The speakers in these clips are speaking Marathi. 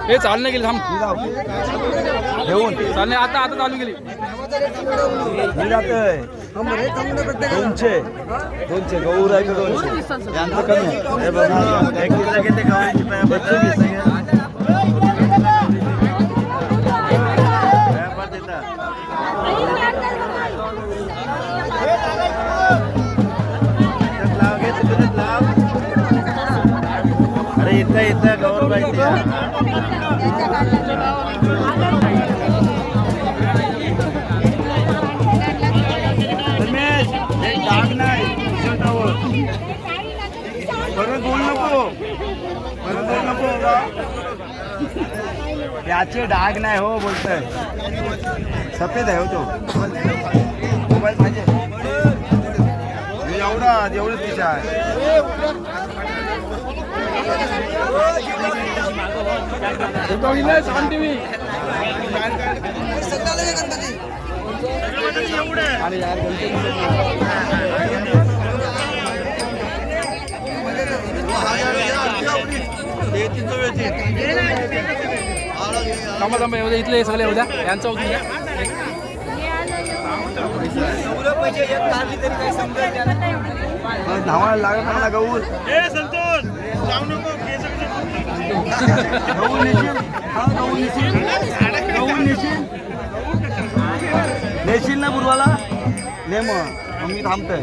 हे चालणे गेली थांब घेऊन चालणे आता आता चालू गेली मी जातोय 200 200 गौर आहे 200 यांचं कमी आहे हे बघा एक किलो घेते गव्हाची पाय अरे इथं इथं गौर पाहिजे डाग नाही परत बोल नको याचे डाग नाही हो बोलतोय सफेद आहे हो तो मोबाईल पाहिजे एवढं तिच्या आहे इथले सगळे उद्या यांचं धावायला लागत ना गौर नेशील ना पूर्वाला ने मग मी थांबतोय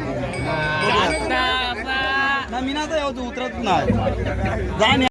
मी ना उतरत नाही जा